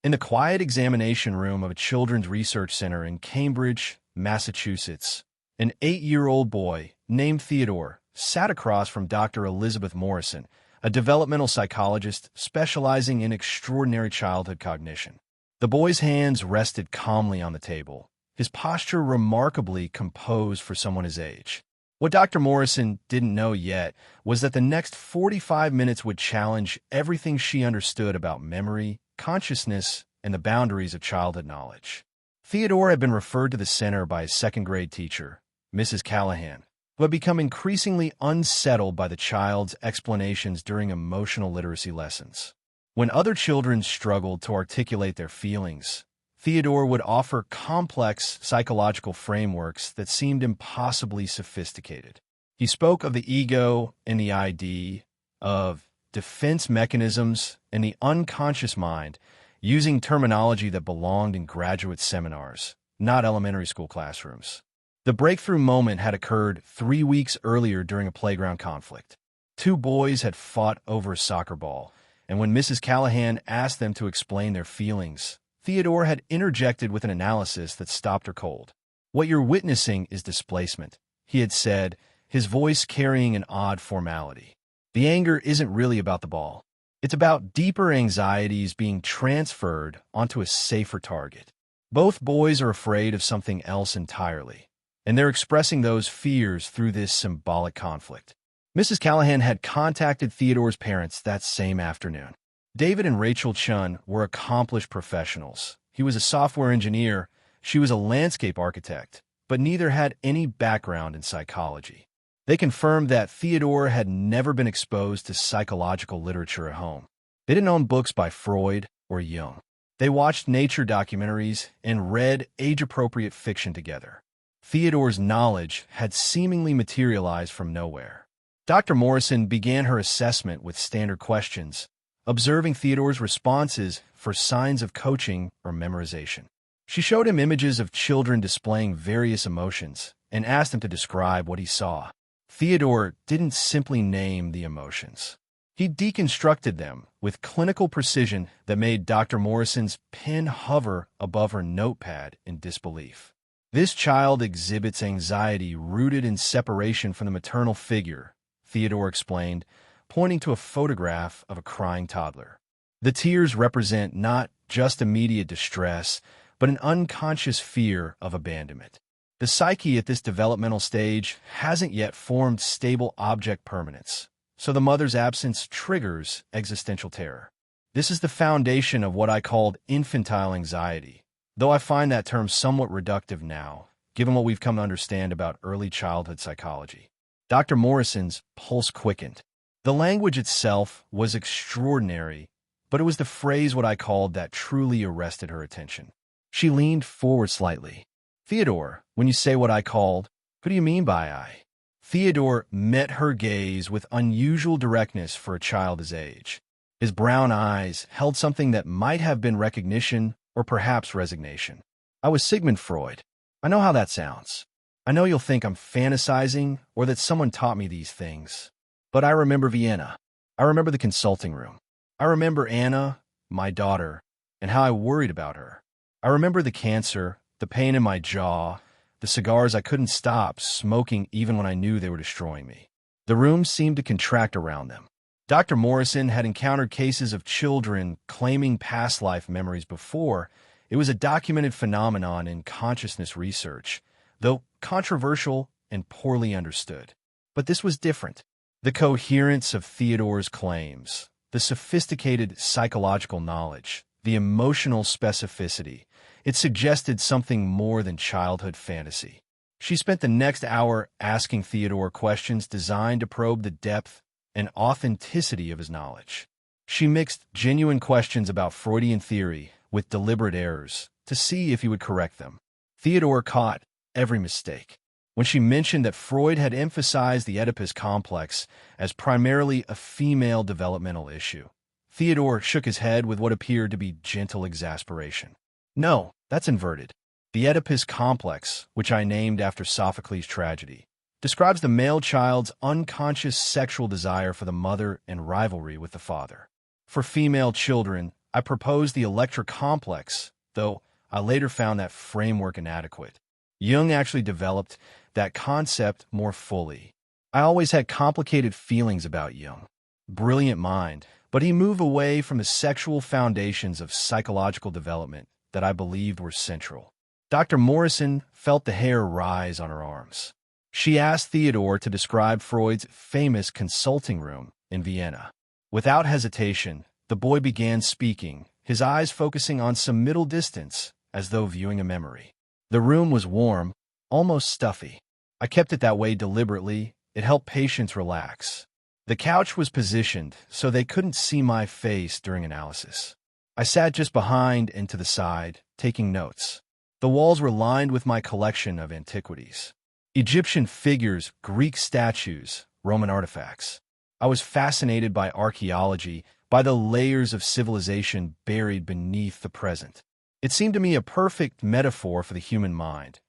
In the quiet examination room of a children's research center in Cambridge, Massachusetts, an 8-year-old boy named Theodore sat across from Dr. Elizabeth Morrison, a developmental psychologist specializing in extraordinary childhood cognition. The boy's hands rested calmly on the table, his posture remarkably composed for someone his age. What Dr. Morrison didn't know yet was that the next 45 minutes would challenge everything she understood about memory, consciousness, and the boundaries of childhood knowledge. Theodore had been referred to the center by his second-grade teacher, Mrs. Callahan, who had become increasingly unsettled by the child's explanations during emotional literacy lessons. When other children struggled to articulate their feelings, Theodore would offer complex psychological frameworks that seemed impossibly sophisticated. He spoke of the ego and the ID, of defense mechanisms and the unconscious mind, using terminology that belonged in graduate seminars, not elementary school classrooms. The breakthrough moment had occurred 3 weeks earlier during a playground conflict. 2 boys had fought over a soccer ball, and when Mrs. Callahan asked them to explain their feelings, Theodore had interjected with an analysis that stopped her cold. "What you're witnessing is displacement," he had said, his voice carrying an odd formality. "The anger isn't really about the ball. It's about deeper anxieties being transferred onto a safer target. Both boys are afraid of something else entirely, and they're expressing those fears through this symbolic conflict." Mrs. Callahan had contacted Theodore's parents that same afternoon. David and Rachel Chun were accomplished professionals. He was a software engineer, she was a landscape architect, but neither had any background in psychology. They confirmed that Theodore had never been exposed to psychological literature at home. They didn't own books by Freud or Jung. They watched nature documentaries and read age-appropriate fiction together. Theodore's knowledge had seemingly materialized from nowhere. Dr. Morrison began her assessment with standard questions, observing Theodore's responses for signs of coaching or memorization. She showed him images of children displaying various emotions and asked him to describe what he saw. Theodore didn't simply name the emotions. He deconstructed them with clinical precision that made Dr. Morrison's pen hover above her notepad in disbelief. "This child exhibits anxiety rooted in separation from the maternal figure," Theodore explained, pointing to a photograph of a crying toddler. "The tears represent not just immediate distress, but an unconscious fear of abandonment. The psyche at this developmental stage hasn't yet formed stable object permanence, so the mother's absence triggers existential terror. This is the foundation of what I called infantile anxiety, though I find that term somewhat reductive now, given what we've come to understand about early childhood psychology." Dr. Morrison's pulse quickened. The language itself was extraordinary, but it was the phrase "what I called" that truly arrested her attention. She leaned forward slightly. "Theodore, when you say 'what I called,' who do you mean by I?" Theodore met her gaze with unusual directness for a child his age. His brown eyes held something that might have been recognition or perhaps resignation. "I was Sigmund Freud. I know how that sounds. I know you'll think I'm fantasizing or that someone taught me these things. But I remember Vienna. I remember the consulting room. I remember Anna, my daughter, and how I worried about her. I remember the cancer, the pain in my jaw, the cigars I couldn't stop smoking even when I knew they were destroying me." The room seemed to contract around them. Dr. Morrison had encountered cases of children claiming past life memories before. It was a documented phenomenon in consciousness research, though controversial and poorly understood. But this was different. The coherence of Theodore's claims, the sophisticated psychological knowledge, the emotional specificity, it suggested something more than childhood fantasy. She spent the next hour asking Theodore questions designed to probe the depth and authenticity of his knowledge. She mixed genuine questions about Freudian theory with deliberate errors to see if he would correct them. Theodore caught every mistake. When she mentioned that Freud had emphasized the Oedipus complex as primarily a female developmental issue, Theodore shook his head with what appeared to be gentle exasperation. "No, that's inverted. The Oedipus complex, which I named after Sophocles' tragedy, describes the male child's unconscious sexual desire for the mother and rivalry with the father. For female children, I proposed the Electra complex, though I later found that framework inadequate. Jung actually developed that concept more fully. I always had complicated feelings about Jung. Brilliant mind, but he moved away from the sexual foundations of psychological development that I believed were central. Dr. Morrison felt the hair rise on her arms. She asked Theodore to describe Freud's famous consulting room in Vienna. Without hesitation, the boy began speaking, his eyes focusing on some middle distance, as though viewing a memory. The room was warm, almost stuffy. I kept it that way deliberately. It helped patients relax. The couch was positioned so they couldn't see my face during analysis. I sat just behind and to the side, taking notes. The walls were lined with my collection of antiquities. Egyptian figures, Greek statues, Roman artifacts. I was fascinated by archaeology, by the layers of civilization buried beneath the present. It seemed to me a perfect metaphor for the human mind.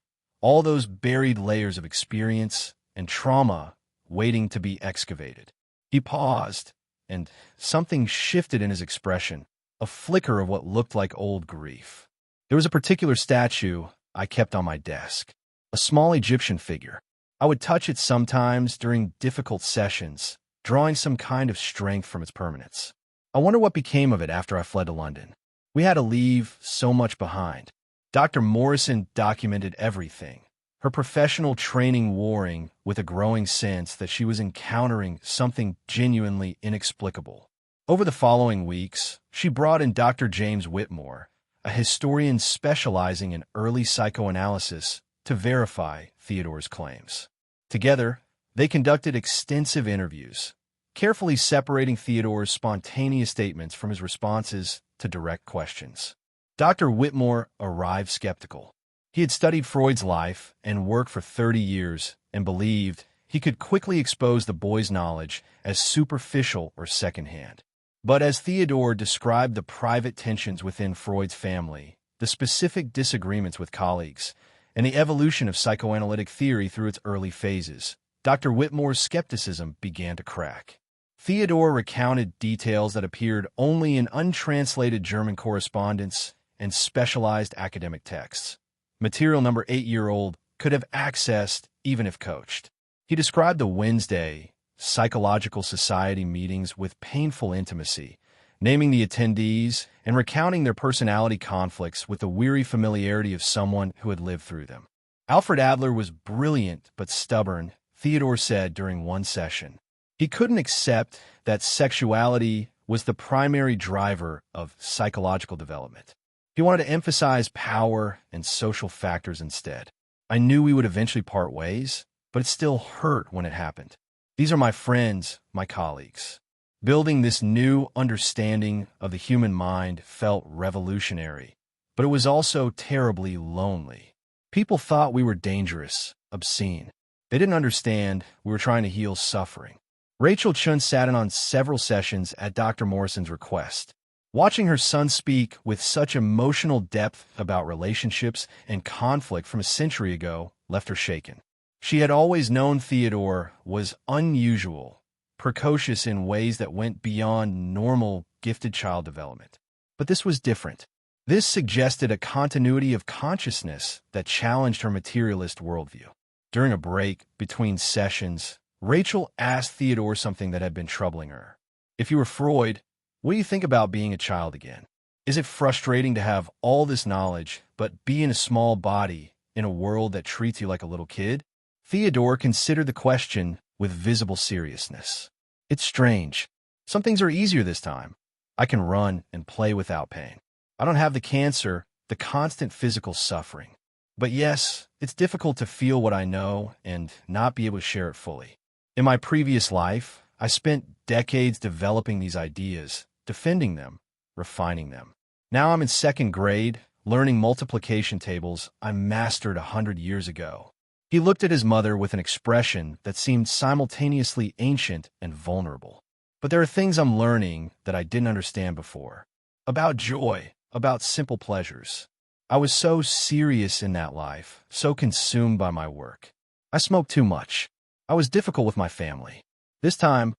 All those buried layers of experience and trauma waiting to be excavated. He paused, and something shifted in his expression, a flicker of what looked like old grief. There was a particular statue I kept on my desk, a small Egyptian figure. I would touch it sometimes during difficult sessions, drawing some kind of strength from its permanence. I wonder what became of it after I fled to London. We had to leave so much behind. Dr. Morrison documented everything, her professional training warring with a growing sense that she was encountering something genuinely inexplicable. Over the following weeks, she brought in Dr. James Whitmore, a historian specializing in early psychoanalysis, to verify Theodore's claims. Together, they conducted extensive interviews, carefully separating Theodore's spontaneous statements from his responses to direct questions. Dr. Whitmore arrived skeptical. He had studied Freud's life and work for 30 years and believed he could quickly expose the boy's knowledge as superficial or secondhand. But as Theodore described the private tensions within Freud's family, the specific disagreements with colleagues, and the evolution of psychoanalytic theory through its early phases, Dr. Whitmore's skepticism began to crack. Theodore recounted details that appeared only in untranslated German correspondence and specialized academic texts. Material number 8-year-old could have accessed even if coached. He described the Wednesday Psychological Society meetings with painful intimacy, naming the attendees and recounting their personality conflicts with the weary familiarity of someone who had lived through them. Alfred Adler was brilliant but stubborn, Theodore said during one session. He couldn't accept that sexuality was the primary driver of psychological development. He wanted to emphasize power and social factors instead. I knew we would eventually part ways, but it still hurt when it happened. These are my friends, my colleagues. Building this new understanding of the human mind felt revolutionary, but it was also terribly lonely. People thought we were dangerous, obscene. They didn't understand we were trying to heal suffering. Rachel Chun sat in on several sessions at Dr. Morrison's request. Watching her son speak with such emotional depth about relationships and conflict from a century ago left her shaken. She had always known Theodore was unusual, precocious in ways that went beyond normal gifted child development. But this was different. This suggested a continuity of consciousness that challenged her materialist worldview. During a break between sessions, Rachel asked Theodore something that had been troubling her. If you were Freud, what do you think about being a child again? Is it frustrating to have all this knowledge, but be in a small body in a world that treats you like a little kid? Theodore considered the question with visible seriousness. It's strange. Some things are easier this time. I can run and play without pain. I don't have the cancer, the constant physical suffering. But yes, it's difficult to feel what I know and not be able to share it fully. In my previous life, I spent decades developing these ideas, defending them, refining them. Now I'm in second grade, learning multiplication tables I mastered 100 years ago. He looked at his mother with an expression that seemed simultaneously ancient and vulnerable. But there are things I'm learning that I didn't understand before. About joy, about simple pleasures. I was so serious in that life, so consumed by my work. I smoked too much. I was difficult with my family. This time,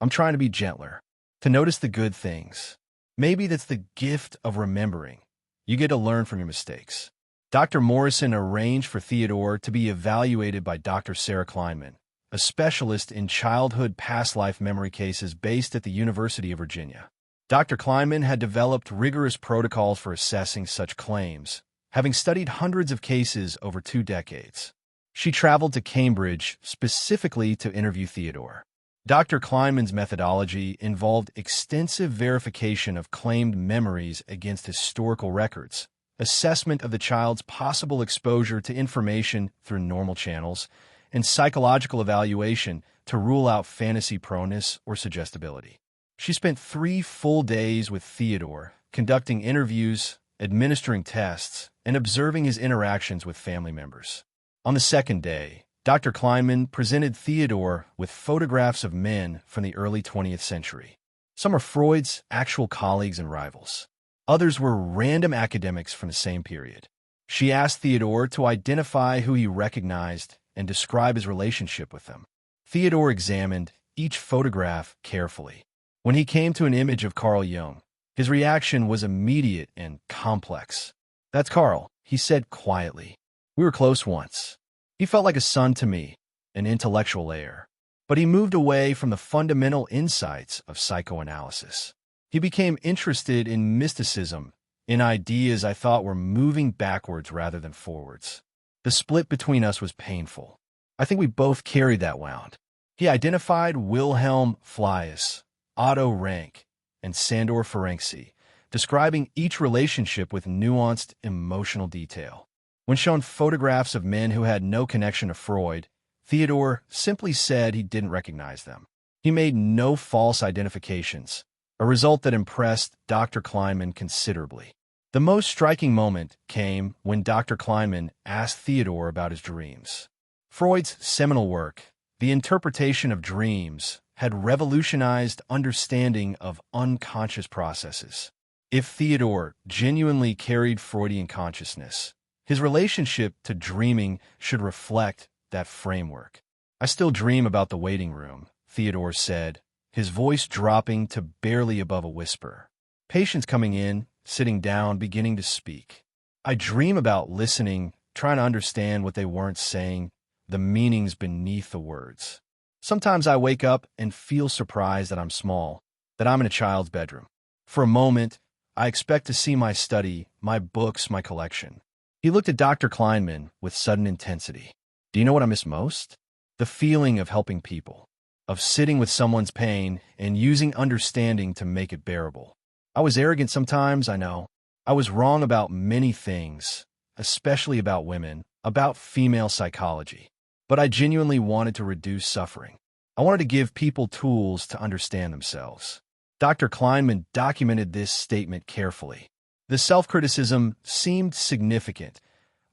I'm trying to be gentler, to notice the good things. Maybe that's the gift of remembering. You get to learn from your mistakes. Dr. Morrison arranged for Theodore to be evaluated by Dr. Sarah Kleinman, a specialist in childhood past life memory cases based at the University of Virginia. Dr. Kleinman had developed rigorous protocols for assessing such claims, having studied hundreds of cases over 2 decades. She traveled to Cambridge specifically to interview Theodore. Dr. Kleinman's methodology involved extensive verification of claimed memories against historical records, assessment of the child's possible exposure to information through normal channels, and psychological evaluation to rule out fantasy proneness or suggestibility. She spent 3 full days with Theodore, conducting interviews, administering tests, and observing his interactions with family members. On the second day, Dr. Kleinman presented Theodore with photographs of men from the early 20th century. Some are Freud's actual colleagues and rivals. Others were random academics from the same period. She asked Theodore to identify who he recognized and describe his relationship with them. Theodore examined each photograph carefully. When he came to an image of Carl Jung, his reaction was immediate and complex. "That's Carl," he said quietly. "We were close once. He felt like a son to me, an intellectual heir." But he moved away from the fundamental insights of psychoanalysis. He became interested in mysticism, in ideas I thought were moving backwards rather than forwards. The split between us was painful. I think we both carried that wound. He identified Wilhelm Fliess, Otto Rank, and Sandor Ferenczi, describing each relationship with nuanced emotional detail. When shown photographs of men who had no connection to Freud, Theodore simply said he didn't recognize them. He made no false identifications, a result that impressed Dr. Kleinman considerably. The most striking moment came when Dr. Kleinman asked Theodore about his dreams. Freud's seminal work, The Interpretation of Dreams, had revolutionized understanding of unconscious processes. If Theodore genuinely carried Freudian consciousness, his relationship to dreaming should reflect that framework. "I still dream about the waiting room," Theodore said, his voice dropping to barely above a whisper. Patients coming in, sitting down, beginning to speak. "I dream about listening, trying to understand what they weren't saying, the meanings beneath the words. Sometimes I wake up and feel surprised that I'm small, that I'm in a child's bedroom. For a moment, I expect to see my study, my books, my collection." He looked at Dr. Kleinman with sudden intensity. "Do you know what I miss most? The feeling of helping people, of sitting with someone's pain and using understanding to make it bearable. I was arrogant sometimes, I know. I was wrong about many things, especially about women, about female psychology. But I genuinely wanted to reduce suffering. I wanted to give people tools to understand themselves." Dr. Kleinman documented this statement carefully. The self-criticism seemed significant,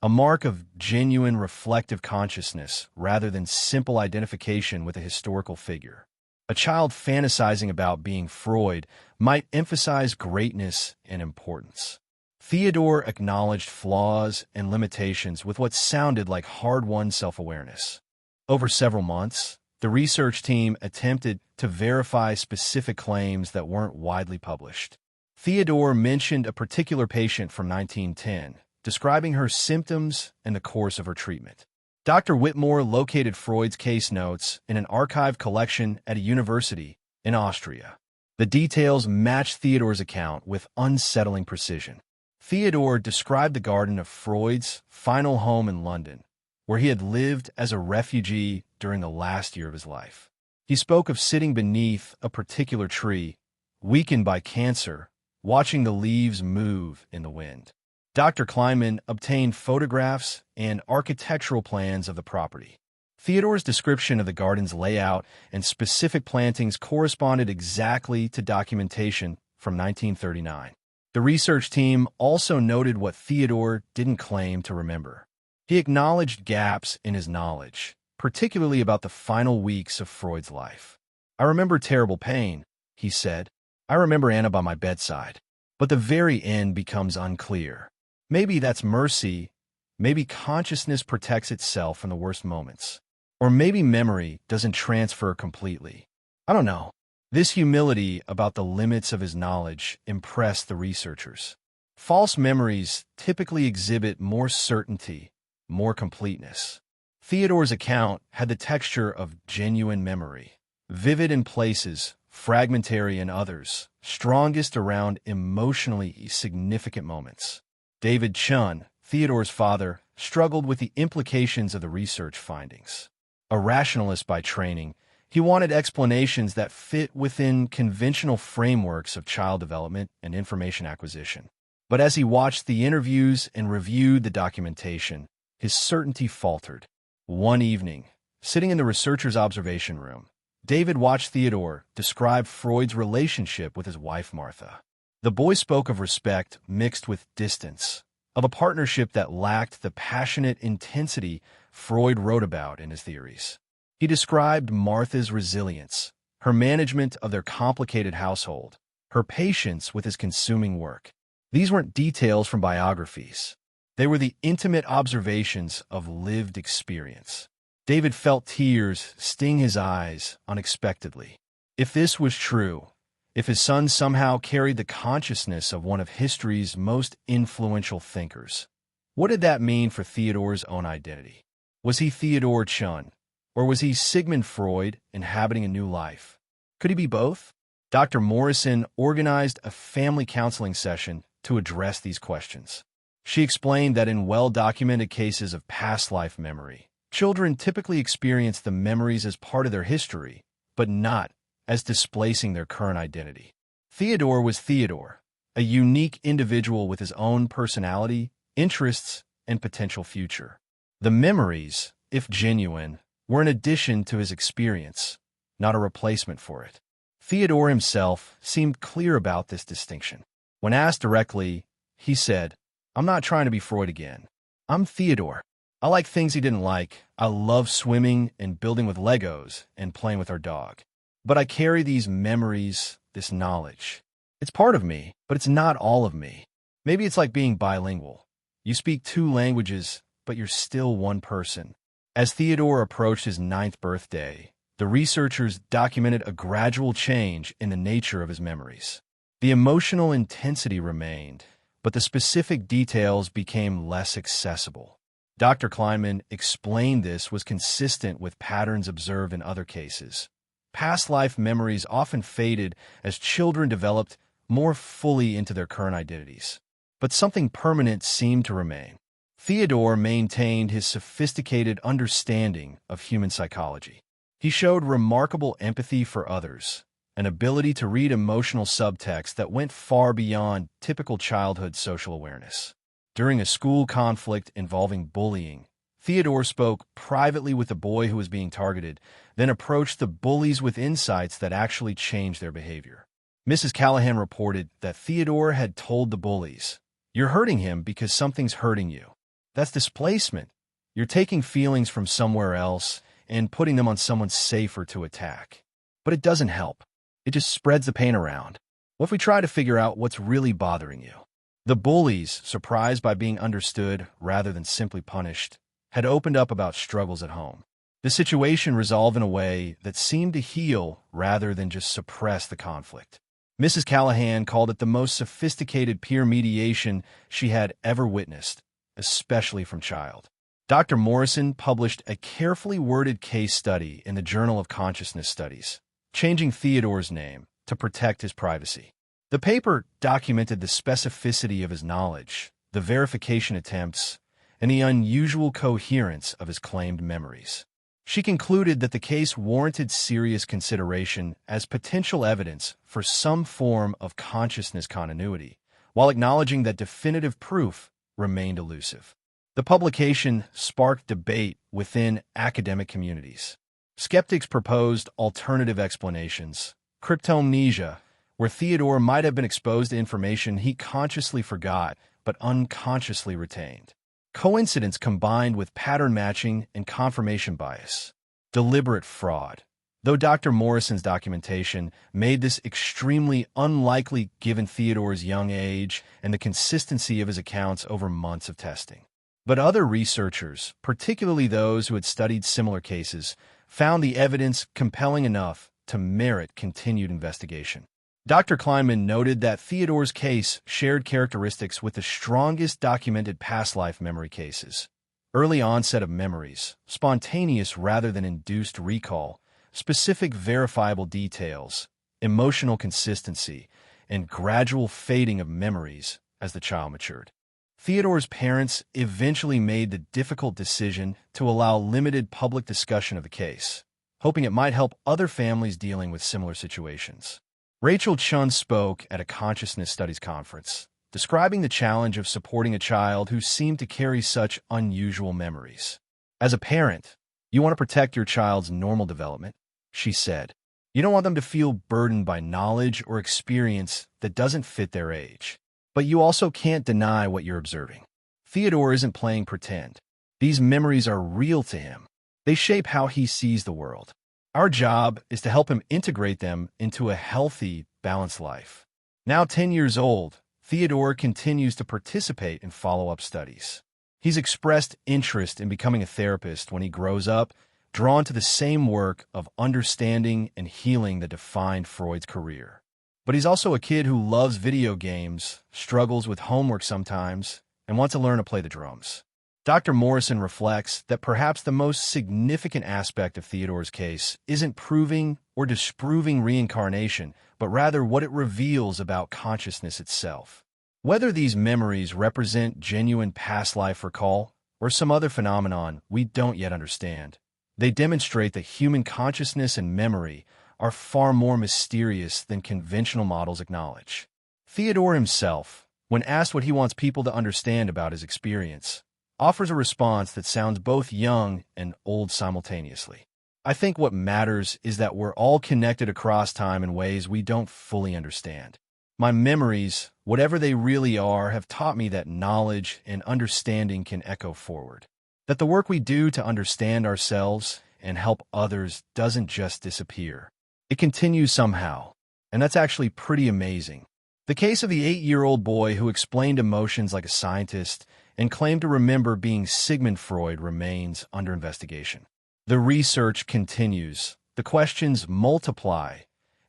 a mark of genuine reflective consciousness rather than simple identification with a historical figure. A child fantasizing about being Freud might emphasize greatness and importance. Theodore acknowledged flaws and limitations with what sounded like hard-won self-awareness. Over several months, the research team attempted to verify specific claims that weren't widely published. Theodore mentioned a particular patient from 1910, describing her symptoms and the course of her treatment. Dr. Whitmore located Freud's case notes in an archived collection at a university in Austria. The details matched Theodore's account with unsettling precision. Theodore described the garden of Freud's final home in London, where he had lived as a refugee during the last year of his life. He spoke of sitting beneath a particular tree, weakened by cancer, watching the leaves move in the wind. Dr. Kleinman obtained photographs and architectural plans of the property. Theodore's description of the garden's layout and specific plantings corresponded exactly to documentation from 1939. The research team also noted what Theodore didn't claim to remember. He acknowledged gaps in his knowledge, particularly about the final weeks of Freud's life. "I remember terrible pain," he said. "I remember Anna by my bedside. But the very end becomes unclear. Maybe that's mercy. Maybe consciousness protects itself from the worst moments. Or maybe memory doesn't transfer completely. I don't know. This humility about the limits of his knowledge impressed the researchers. False memories typically exhibit more certainty, more completeness. Theodore's account had the texture of genuine memory, vivid in places, fragmentary in others, strongest around emotionally significant moments. David Chun, Theodore's father, struggled with the implications of the research findings. A rationalist by training, he wanted explanations that fit within conventional frameworks of child development and information acquisition. But as he watched the interviews and reviewed the documentation, his certainty faltered. One evening, sitting in the researcher's observation room, David watched Theodore describe Freud's relationship with his wife Martha. The boy spoke of respect mixed with distance, of a partnership that lacked the passionate intensity Freud wrote about in his theories. He described Martha's resilience, her management of their complicated household, her patience with his consuming work. These weren't details from biographies. They were the intimate observations of lived experience. David felt tears sting his eyes unexpectedly. If this was true, if his son somehow carried the consciousness of one of history's most influential thinkers, what did that mean for Theodore's own identity? Was he Theodore Chun, or was he Sigmund Freud inhabiting a new life? Could he be both? Dr. Morrison organized a family counseling session to address these questions. She explained that in well-documented cases of past life memory, children typically experience the memories as part of their history, but not as displacing their current identity. Theodore was Theodore, a unique individual with his own personality, interests, and potential future. The memories, if genuine, were an addition to his experience, not a replacement for it. Theodore himself seemed clear about this distinction. When asked directly, he said, "I'm not trying to be Freud again. I'm Theodore. I like things he didn't like. I love swimming and building with Legos and playing with our dog. But I carry these memories, this knowledge. It's part of me, but it's not all of me. Maybe it's like being bilingual. You speak two languages, but you're still one person." As Theodore approached his 9th birthday, the researchers documented a gradual change in the nature of his memories. The emotional intensity remained, but the specific details became less accessible. Dr. Kleinman explained this was consistent with patterns observed in other cases. Past life memories often faded as children developed more fully into their current identities. But something permanent seemed to remain. Theodore maintained his sophisticated understanding of human psychology. He showed remarkable empathy for others, an ability to read emotional subtext that went far beyond typical childhood social awareness. During a school conflict involving bullying, Theodore spoke privately with the boy who was being targeted, then approached the bullies with insights that actually changed their behavior. Mrs. Callahan reported that Theodore had told the bullies, "You're hurting him because something's hurting you. That's displacement. You're taking feelings from somewhere else and putting them on someone safer to attack. But it doesn't help. It just spreads the pain around. What if we try to figure out what's really bothering you?" The bullies, surprised by being understood rather than simply punished, had opened up about struggles at home. The situation resolved in a way that seemed to heal rather than just suppress the conflict. Mrs. Callahan called it the most sophisticated peer mediation she had ever witnessed, especially from child. Dr. Morrison published a carefully worded case study in the Journal of Consciousness Studies, changing Theodore's name to protect his privacy. The paper documented the specificity of his knowledge, the verification attempts, and the unusual coherence of his claimed memories. She concluded that the case warranted serious consideration as potential evidence for some form of consciousness continuity, while acknowledging that definitive proof remained elusive. The publication sparked debate within academic communities. Skeptics proposed alternative explanations, cryptomnesia, where Theodore might have been exposed to information he consciously forgot but unconsciously retained. Coincidence combined with pattern matching and confirmation bias. Deliberate fraud. Though Dr. Morrison's documentation made this extremely unlikely given Theodore's young age and the consistency of his accounts over months of testing. But other researchers, particularly those who had studied similar cases, found the evidence compelling enough to merit continued investigation. Dr. Kleinman noted that Theodore's case shared characteristics with the strongest documented past life memory cases: early onset of memories, spontaneous rather than induced recall, specific verifiable details, emotional consistency, and gradual fading of memories as the child matured. Theodore's parents eventually made the difficult decision to allow limited public discussion of the case, hoping it might help other families dealing with similar situations. Rachel Chun spoke at a consciousness studies conference, describing the challenge of supporting a child who seemed to carry such unusual memories. As a parent, you want to protect your child's normal development, she said. You don't want them to feel burdened by knowledge or experience that doesn't fit their age. But you also can't deny what you're observing. Theodore isn't playing pretend. These memories are real to him. They shape how he sees the world. Our job is to help him integrate them into a healthy, balanced life. Now 10 years old, Theodore continues to participate in follow-up studies. He's expressed interest in becoming a therapist when he grows up, drawn to the same work of understanding and healing that defined Freud's career. But he's also a kid who loves video games, struggles with homework sometimes, and wants to learn to play the drums. Dr. Morrison reflects that perhaps the most significant aspect of Theodore's case isn't proving or disproving reincarnation, but rather what it reveals about consciousness itself. Whether these memories represent genuine past life recall or some other phenomenon we don't yet understand, they demonstrate that human consciousness and memory are far more mysterious than conventional models acknowledge. Theodore himself, when asked what he wants people to understand about his experience, offers a response that sounds both young and old simultaneously. I think what matters is that we're all connected across time in ways we don't fully understand. My memories, whatever they really are, have taught me that knowledge and understanding can echo forward. That the work we do to understand ourselves and help others doesn't just disappear. It continues somehow, and that's actually pretty amazing. The case of the 8-year-old boy who explained emotions like a scientist and claimed to remember being Sigmund Freud remains under investigation. The research continues, the questions multiply,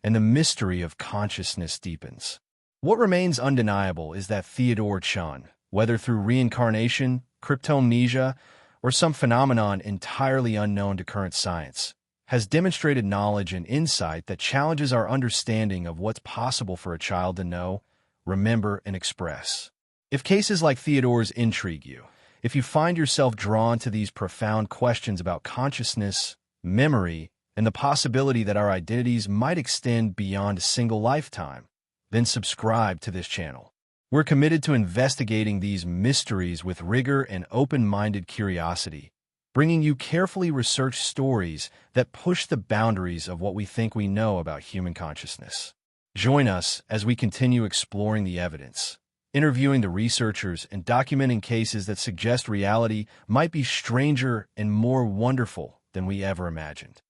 and the mystery of consciousness deepens. What remains undeniable is that Theodore Chun, whether through reincarnation, cryptomnesia, or some phenomenon entirely unknown to current science, has demonstrated knowledge and insight that challenges our understanding of what's possible for a child to know, remember, and express. If cases like Theodore's intrigue you, if you find yourself drawn to these profound questions about consciousness, memory, and the possibility that our identities might extend beyond a single lifetime, then subscribe to this channel. We're committed to investigating these mysteries with rigor and open-minded curiosity, bringing you carefully researched stories that push the boundaries of what we think we know about human consciousness. Join us as we continue exploring the evidence, interviewing the researchers, and documenting cases that suggest reality might be stranger and more wonderful than we ever imagined.